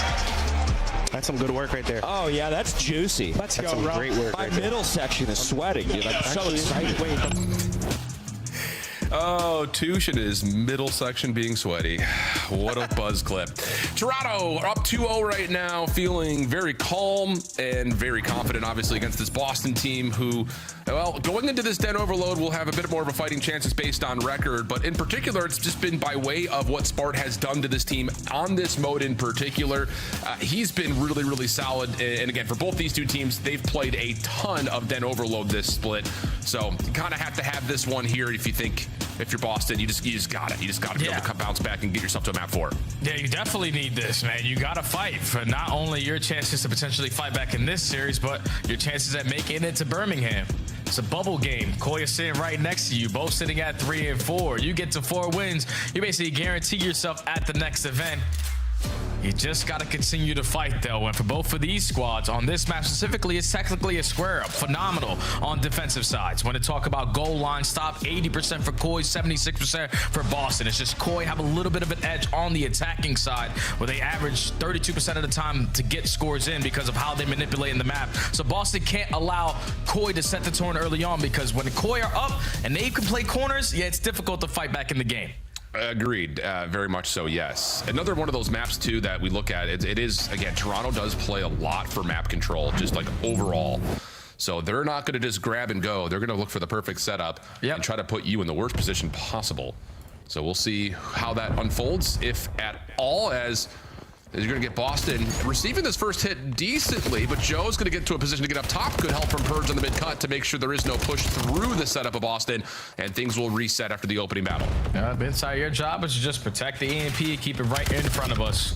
That's some good work right there. Oh, yeah, that's juicy. Let's That's go, some bro. great work My right there. middle section is sweating, dude. I'm so excited. Oh, Touche and his middle section being sweaty. What a buzz clip. Toronto up 2-0 right now, feeling very calm and very confident, obviously, against this Boston team who, well, going into this Den Overload will have a bit more of a fighting chances based on record, but in particular, it's just been by way of what Spart has done to this team on this mode in particular. He's been really, really solid, and again, for both these two teams, they've played a ton of Den Overload this split, so you kind of have to have this one here if you're Boston, you just got it. You just got to be able to bounce back and get yourself to a map 4. Yeah, you definitely need this, man. You got to fight for not only your chances to potentially fight back in this series, but your chances at making it to Birmingham. It's a bubble game. Koi is sitting right next to you, both sitting at 3 and 4. You get to 4 wins, you basically guarantee yourself at the next event. You just got to continue to fight, though. And for both of these squads, on this map specifically, it's technically a square up. Phenomenal on defensive sides. When they talk about goal line stop, 80% for Koi, 76% for Boston. It's just Koi have a little bit of an edge on the attacking side, where they average 32% of the time to get scores in because of how they manipulate in the map. So Boston can't allow Koi to set the tone early on, because when the Koi are up and they can play corners, yeah, it's difficult to fight back in the game. Agreed. Very much so, yes. Another one of those maps, too, that we look at, it is, again, Toronto does play a lot for map control, just like overall. So they're not going to just grab and go. They're going to look for the perfect setup and try to put you in the worst position possible. So we'll see how that unfolds, if at all, as you're going to get Boston receiving this first hit decently, but Joe's going to get to a position to get up top. Good help from Purge on the mid-cut to make sure there is no push through the setup of Boston, and things will reset after the opening battle. Inside, your job is to just protect the EMP, keep it right in front of us.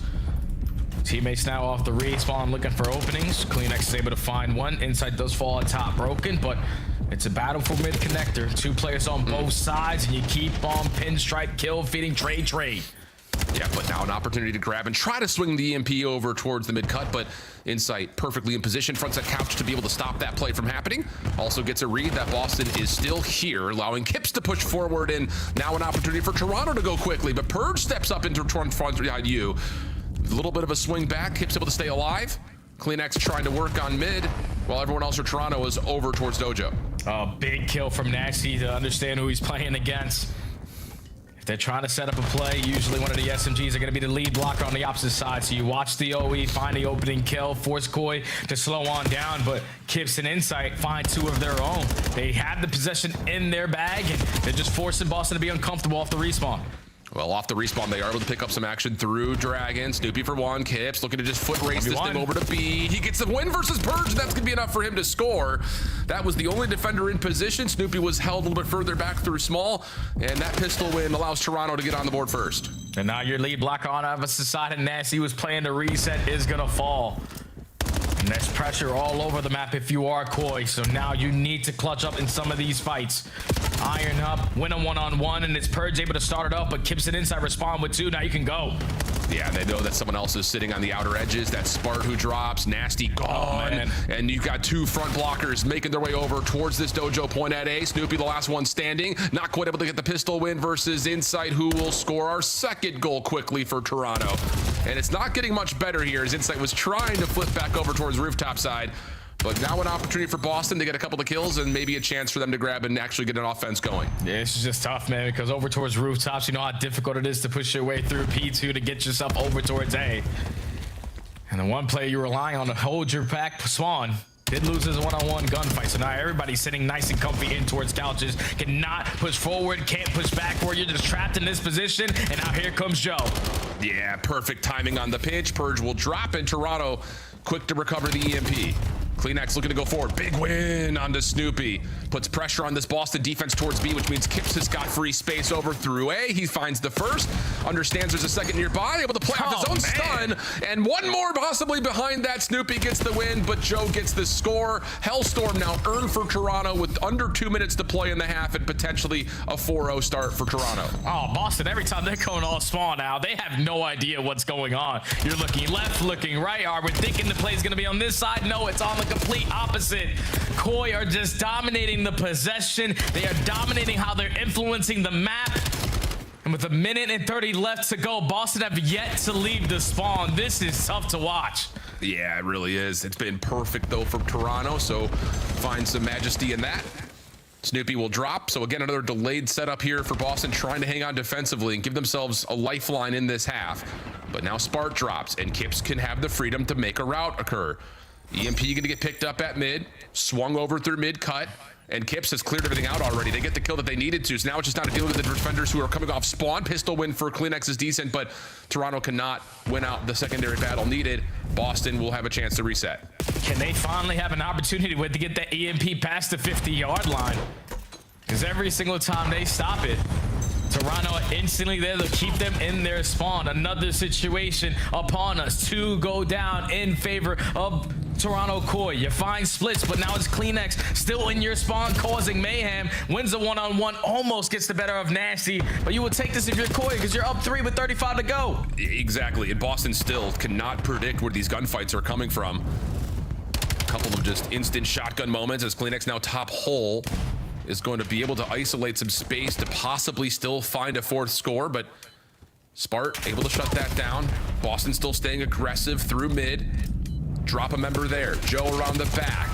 Teammates now off the respawn looking for openings. Kleenex is able to find one. Inside does fall on top, broken, but it's a battle for mid connector. 2 players on both sides, and you keep on pinstripe, kill, feeding, trade. Yeah, but now an opportunity to grab and try to swing the EMP over towards the mid-cut, but Insight perfectly in position, fronts that couch to be able to stop that play from happening. Also gets a read that Boston is still here, allowing Kips to push forward, and now an opportunity for Toronto to go quickly, but Purge steps up into front behind you. A little bit of a swing back, Kips able to stay alive. Kleenex trying to work on mid, while everyone else for Toronto is over towards Dojo. Oh, big kill from Nasty to understand who he's playing against. If they're trying to set up a play, usually one of the SMGs are going to be the lead blocker on the opposite side. So you watch the OE, find the opening kill, force Koi to slow on down, but Kips and Insight find 2 of their own. They have the possession in their bag, and they're just forcing Boston to be uncomfortable off the respawn. Well, off the respawn, they are able to pick up some action through Dragon. Snoopy for 1. Kips looking to just foot race this thing over to B. He gets the win versus Purge, and that's going to be enough for him to score. That was the only defender in position. Snoopy was held a little bit further back through small, and that pistol win allows Toronto to get on the board first. And now your lead blocker on opposite side, and Nasty was playing the reset, is going to fall. And there's pressure all over the map if you are Koi, so now you need to clutch up in some of these fights. Iron up, win a one-on-one, and it's Purge able to start it up, but Kips and Inside respond with 2. Now you can go. Yeah, they know that someone else is sitting on the outer edges. That's Spart who drops, Nasty gone, and you've got 2 front blockers making their way over towards this Dojo point at A. Snoopy, the last one standing, not quite able to get the pistol win versus Insight, who will score our 2nd goal quickly for Toronto. And it's not getting much better here, as Insight was trying to flip back over towards rooftop side. But now an opportunity for Boston to get a couple of kills and maybe a chance for them to grab and actually get an offense going. Yeah, it's just tough, man, because over towards rooftops, you know how difficult it is to push your way through P2 to get yourself over towards A. And the one player you're relying on to hold your pack, Swan, did lose his one-on-one gunfight. So now everybody's sitting nice and comfy in towards couches. Cannot push forward, can't push backward. You're just trapped in this position. And now here comes Joe. Yeah, perfect timing on the pitch. Purge will drop, and Toronto quick to recover the EMP. Kleenex looking to go forward. Big win onto Snoopy. Puts pressure on this Boston defense towards B, which means Kips has got free space over through A. He finds the first, understands there's a second nearby, able to play off his own stun, and one more possibly behind that. Snoopy gets the win, but Joe gets the score. Hellstorm now earned for Toronto with under 2 minutes to play in the half and potentially a 4-0 start for Toronto. Oh, Boston, every time they're going all spawn now, they have no idea what's going on. You're looking left, looking right. Are we thinking the play's going to be on this side? No, it's on the complete opposite. Koi are just dominating the possession. They are dominating how they're influencing the map. And with 1 minute and 30 left to go, Boston have yet to leave the spawn. This is tough to watch. Yeah, it really is. It's been perfect, though, for Toronto, so find some majesty in that. Snoopy will drop. So again, another delayed setup here for Boston, trying to hang on defensively and give themselves a lifeline in this half. But now Spark drops, and Kips can have the freedom to make a route occur. EMP going to get picked up at mid, swung over through mid cut, and Kips has cleared everything out already. They get the kill that they needed to, so now it's just not dealing with the defenders who are coming off spawn. Pistol win for Kleenex is decent, but Toronto cannot win out the secondary battle needed. Boston will have a chance to reset. Can they finally have an opportunity to get that EMP past the 50-yard line? Because every single time they stop it, Toronto are instantly there to keep them in their spawn. Another situation upon us. 2 go down in favor of Toronto Koi. You find splits, but now it's Kleenex still in your spawn causing mayhem. Wins a one-on-one, almost gets the better of Nasty, but you will take this if you're Koi because you're up 3 with 35 to go. Exactly, and Boston still cannot predict where these gunfights are coming from. A couple of just instant shotgun moments as Kleenex now top hole is going to be able to isolate some space to possibly still find a 4th score, but Spart able to shut that down. Boston still staying aggressive through mid. Drop a member there. Joe around the back.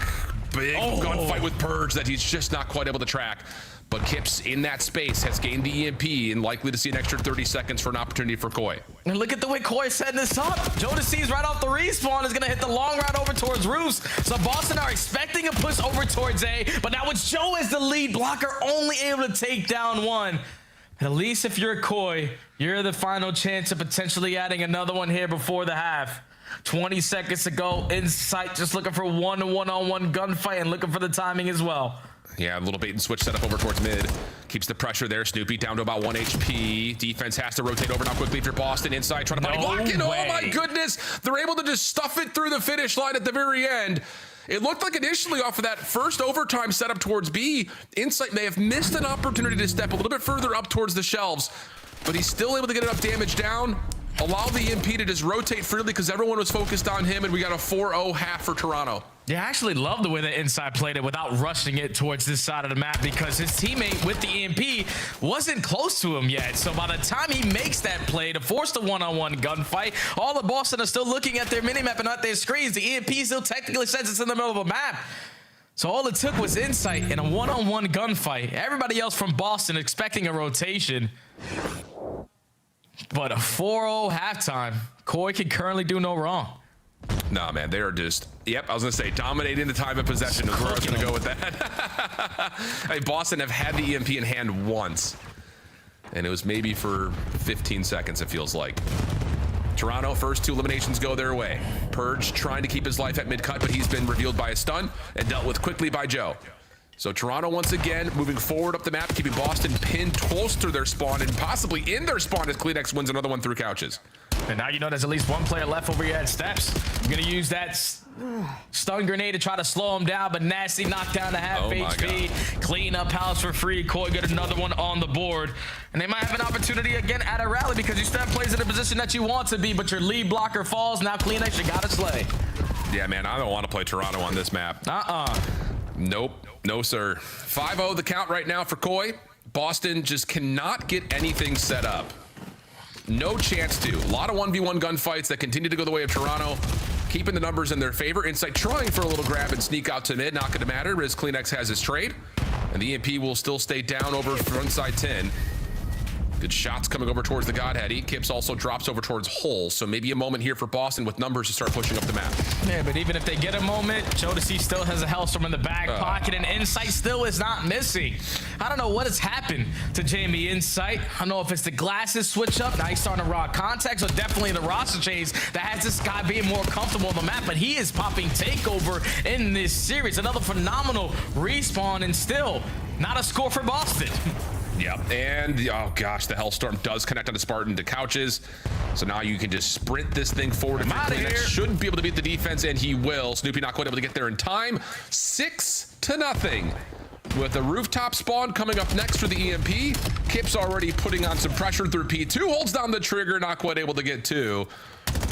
Big gunfight with Purge that he's just not quite able to track. But Kips in that space has gained the EMP and likely to see an extra 30 seconds for an opportunity for Koi. And look at the way Koi is setting this up. Jonas sees right off the respawn is going to hit the long route over towards Roos. So Boston are expecting a push over towards A, but now it's Joe as the lead blocker, only able to take down one. At least if you're Koi, you're the final chance of potentially adding another one here before the half. 20 seconds to go in sight, just looking for one-on-one gunfight and looking for the timing as well. Yeah, a little bait and switch setup over towards mid. Keeps the pressure there. Snoopy down to about 1 HP. Defense has to rotate over now quickly for Boston. Inside, trying to body block it. Oh my goodness. They're able to just stuff it through the finish line at the very end. It looked like initially off of that first overtime setup towards B, Insight may have missed an opportunity to step a little bit further up towards the shelves, but he's still able to get enough damage down. Allow the EMP to just rotate freely because everyone was focused on him, and we got a 4-0 half for Toronto. Yeah, I actually love the way that Inside played it without rushing it towards this side of the map because his teammate with the EMP wasn't close to him yet. So by the time he makes that play to force the one-on-one gunfight, all of Boston are still looking at their minimap and not their screens. The EMP still technically says it's in the middle of a map. So all it took was Insight in a one-on-one gunfight. Everybody else from Boston expecting a rotation. But a 4-0 halftime. Koi can currently do no wrong. Nah, man, they are just, yep, I was going to say, dominating the time of possession is where I was going to go with that. I mean, Boston have had the EMP in hand once, and it was maybe for 15 seconds, it feels like. Toronto, first 2 eliminations go their way. Purge trying to keep his life at mid-cut, but he's been revealed by a stun and dealt with quickly by Joe. So Toronto once again moving forward up the map, keeping Boston pinned close to their spawn and possibly in their spawn as Kleenex wins another one through couches. And now you know there's at least one player left over here at steps. I'm going to use that stun grenade to try to slow him down, but Nasty knocked down to half HP. Clean up house for free. Koi got another one on the board. And they might have an opportunity again at a rally because you still have plays in the position that you want to be, but your lead blocker falls. Now Kleenex, you got to slay. Yeah, man, I don't want to play Toronto on this map. Nope. No, sir. 5-0 the count right now for Koi. Boston just cannot get anything set up. No chance to. A lot of 1v1 gunfights that continue to go the way of Toronto. Keeping the numbers in their favor. Insight trying for a little grab and sneak out to mid. Not going to matter as Kleenex has his trade. And the EMP will still stay down over front side 10. Good shots coming over towards the Godheady. Kips also drops over towards Hole, so maybe a moment here for Boston with numbers to start pushing up the map. Yeah, but even if they get a moment, Jodeci still has a Hellstorm in the back pocket, and Insight still is not missing. I don't know what has happened to Jamie Insight. I don't know if it's the glasses switch up. Now he's starting to rock contacts, or definitely the roster change that has this guy being more comfortable on the map, but he is popping takeover in this series. Another phenomenal respawn, and still not a score for Boston. Yeah, and oh gosh, the Hellstorm does connect on the Spartan to couches. So now you can just sprint this thing forward. I'm out of here. Shouldn't be able to beat the defense, and he will. Snoopy not quite able to get there in time. 6-0. With the rooftop spawn coming up next for the EMP. Kip's already putting on some pressure through P2, holds down the trigger, not quite able to get 2.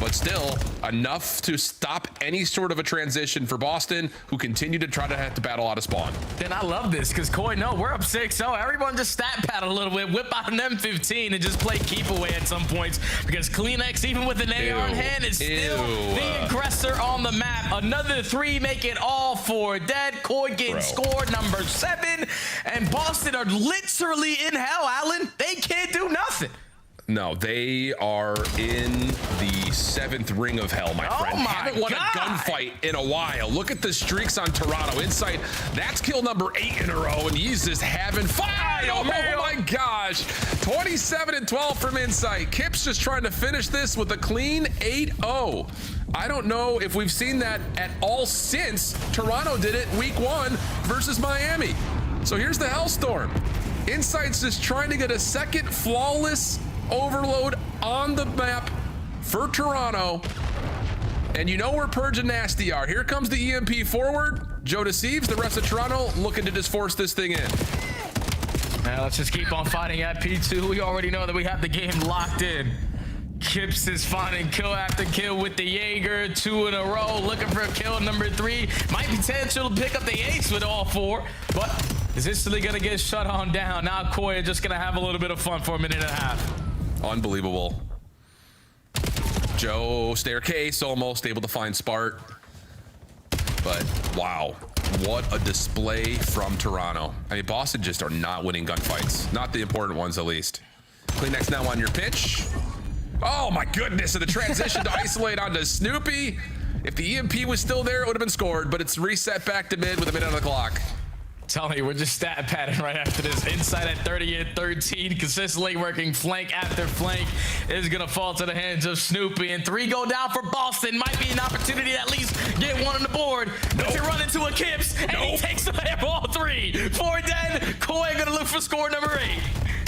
But still, enough to stop any sort of a transition for Boston, who continue to try to have to battle out of spawn. Then I love this, because Koi, no, we're up 6-0. Everyone just stat pad a little bit, whip out an M15, and just play keep away at some points, because Kleenex, even with an AR in hand, is still the aggressor on the map. Another 3 make it all 4 dead. Koi getting scored number 7, and Boston are literally in hell, Alan. They can't do nothing. No, they are in the 7th ring of hell, my friend. Haven't won a gunfight in a while. Look at the streaks on Toronto. Insight, that's kill number 8 in a row, and he's just having fun. Oh my gosh. 27-12 from Insight. Kip's just trying to finish this with a clean 8-0. I don't know if we've seen that at all since Toronto did it week 1 versus Miami. So here's the Hellstorm. Insight's just trying to get a second flawless overload on the map for Toronto. And you know where Purge and Nasty are. Here comes the EMP forward. Joe deceives the rest of Toronto, looking to just force this thing in. Now let's just keep on fighting at P2. We already know that we have the game locked in. Kips is finding kill after kill with the Jaeger, 2 in a row, looking for kill number 3. Might be potential to pick up the ace with all 4, but is instantly gonna get shut on down. Now Koya just gonna have a little bit of fun for a minute and a half. Unbelievable. Joe staircase almost able to find Spart. But wow, what a display from Toronto. I mean, Boston just are not winning gunfights. Not the important ones, at least. Kleenex now on your pitch. Oh my goodness, and the transition to isolate onto Snoopy. If the EMP was still there, it would have been scored, but it's reset back to mid with a minute on the clock. Telling you, we're just stat padding right after this. Inside at 30 and 13, consistently working flank after flank, is gonna fall to the hands of Snoopy, and 3 go down for Boston. Might be an opportunity to at least get 1 on the board, but you run into a Kips, and he takes away all 3. 4 dead. Koi gonna look for score number 8.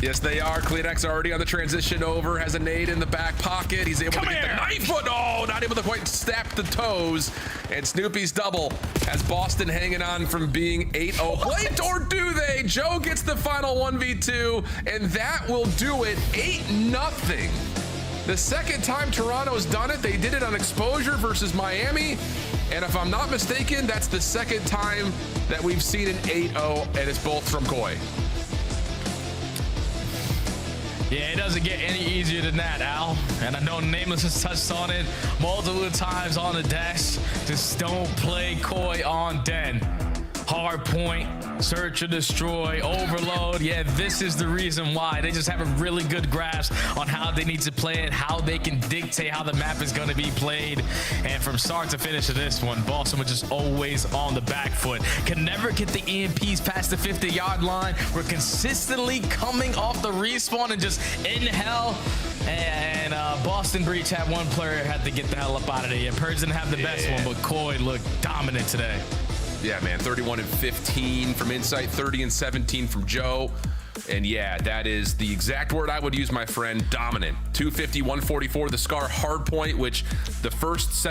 Yes, they are. Kleenex already on the transition over, has a nade in the back pocket. He's able to get the knife, but oh, not able to quite snap the toes. And Snoopy's double has Boston hanging on from being 8-0. Blade, or do they? Joe gets the final 1v2, and that will do it. 8-0. The second time Toronto's done it, they did it on exposure versus Miami. And if I'm not mistaken, that's the second time that we've seen an 8-0, and it's both from Koi. Yeah, it doesn't get any easier than that, Al. And I know Nameless has touched on it multiple times on the dash. Just don't play Koi on Den. Hardpoint, search and destroy, overload. Yeah, this is the reason why. They just have a really good grasp on how they need to play it, how they can dictate how the map is going to be played. And from start to finish of this one, Boston was just always on the back foot. Can never get the EMPs past the 50-yard line. We're consistently coming off the respawn and just in hell. And Boston Breach had one player had to get the hell up out of there. Yeah, Purge didn't have the best one, but Koi looked dominant today. Yeah, man, 31 and 15 from Insight, 30 and 17 from Joe. And yeah, that is the exact word I would use, my friend, dominant. 250, 144, the Scar Hardpoint, which the first set